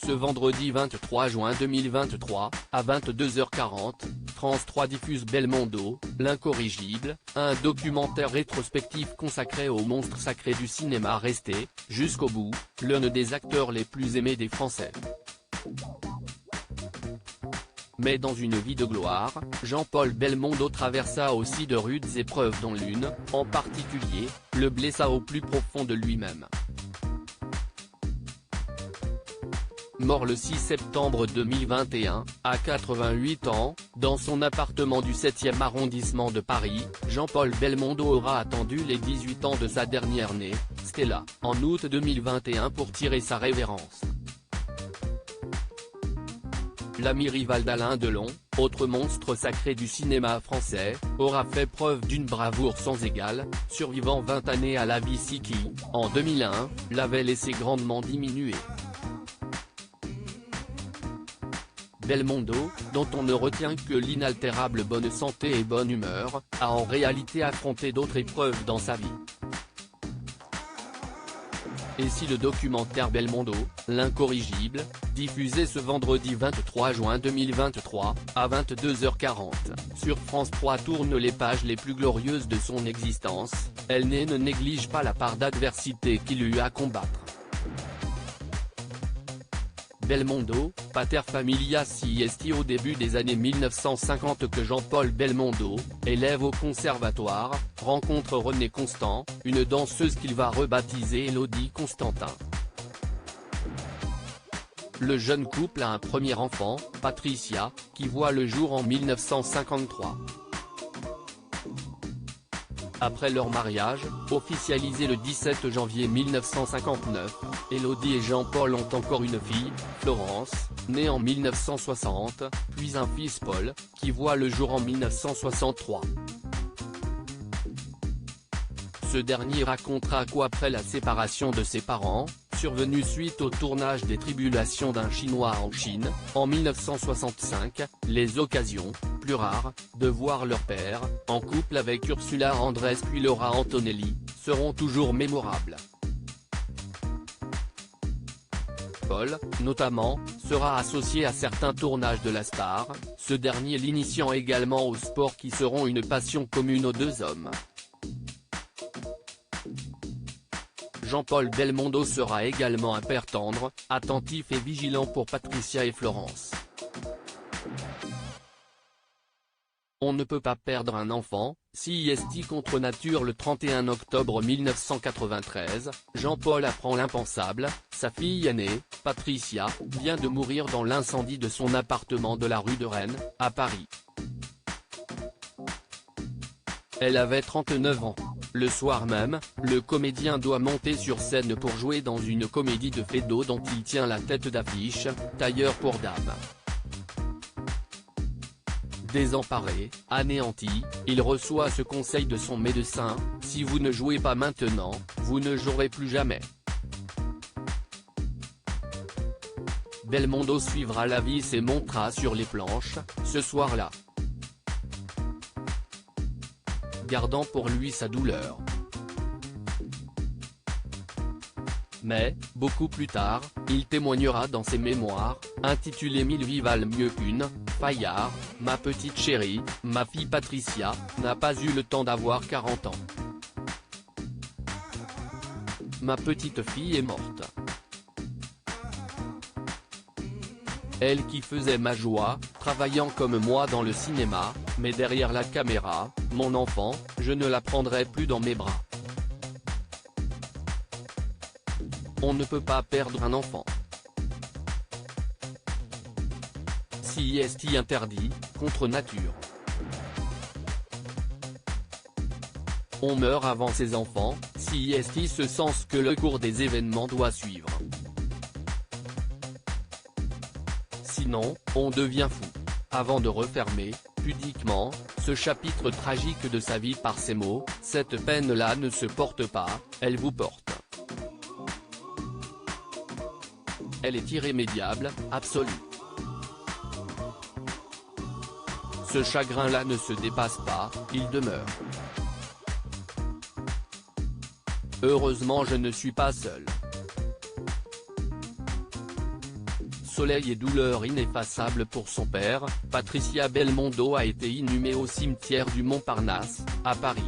Ce vendredi 23 juin 2023, à 22h40, France 3 diffuse Belmondo, l'incorrigible, un documentaire rétrospectif consacré aux monstres sacrés du cinéma resté, jusqu'au bout, l'un des acteurs les plus aimés des Français. Mais dans une vie de gloire, Jean-Paul Belmondo traversa aussi de rudes épreuves dont l'une, en particulier, le blessa au plus profond de lui-même. Mort le 6 septembre 2021, à 88 ans, dans son appartement du 7e arrondissement de Paris, Jean-Paul Belmondo aura attendu les 18 ans de sa dernière née, Stella, en août 2021 pour tirer sa révérence. L'ami rival d'Alain Delon, autre monstre sacré du cinéma français, aura fait preuve d'une bravoure sans égale, survivant 20 années à la vie qui, en 2001, l'avait laissé grandement diminuer. Belmondo, dont on ne retient que l'inaltérable bonne santé et bonne humeur, a en réalité affronté d'autres épreuves dans sa vie. Et si le documentaire Belmondo, l'incorrigible, diffusé ce vendredi 23 juin 2023, à 22h40, sur France 3 tourne les pages les plus glorieuses de son existence, elle ne néglige pas la part d'adversité qu'il eut à combattre. Belmondo, pater familias est au début des années 1950 que Jean-Paul Belmondo, élève au conservatoire, rencontre Renée Constant, une danseuse qu'il va rebaptiser Élodie Constantin. Le jeune couple a un premier enfant, Patricia, qui voit le jour en 1953. Après leur mariage, officialisé le 17 janvier 1959, Élodie et Jean-Paul ont encore une fille, Florence, née en 1960, puis un fils Paul, qui voit le jour en 1963. Ce dernier racontera qu'après la séparation de ses parents, survenue suite au tournage des Tribulations d'un Chinois en Chine, en 1965, les occasions, plus rares, de voir leur père, en couple avec Ursula Andress puis Laura Antonelli, seront toujours mémorables. Paul, notamment, sera associé à certains tournages de la star, ce dernier l'initiant également au sport qui seront une passion commune aux deux hommes. Jean-Paul Belmondo sera également un père tendre, attentif et vigilant pour Patricia et Florence. On ne peut pas perdre un enfant, CIST contre nature le 31 octobre 1993, Jean-Paul apprend l'impensable, sa fille aînée, Patricia, vient de mourir dans l'incendie de son appartement de la rue de Rennes, à Paris. Elle avait 39 ans. Le soir même, le comédien doit monter sur scène pour jouer dans une comédie de Feydeau dont il tient la tête d'affiche, Tailleur pour dames. Désemparé, anéanti, il reçoit ce conseil de son médecin: si vous ne jouez pas maintenant, vous ne jouerez plus jamais. Belmondo suivra la vie et montera sur les planches, ce soir-là, gardant pour lui sa douleur. Mais, beaucoup plus tard, il témoignera dans ses mémoires, intitulées Mille vies valent mieux qu'une, Fayard, ma petite chérie, ma fille Patricia, n'a pas eu le temps d'avoir 40 ans. Ma petite fille est morte. Elle qui faisait ma joie, travaillant comme moi dans le cinéma, mais derrière la caméra, mon enfant, je ne la prendrai plus dans mes bras. On ne peut pas perdre un enfant. CIST interdit, contre nature. On meurt avant ses enfants, CIST ce sens que le cours des événements doit suivre. Sinon, on devient fou. Avant de refermer, pudiquement, ce chapitre tragique de sa vie par ces mots: cette peine-là ne se porte pas, elle vous porte. Elle est irrémédiable, absolue. Ce chagrin-là ne se dépasse pas, il demeure. Heureusement je ne suis pas seul. soleil et douleur ineffaçable pour son père, Patricia Belmondo a été inhumée au cimetière du Montparnasse, à Paris.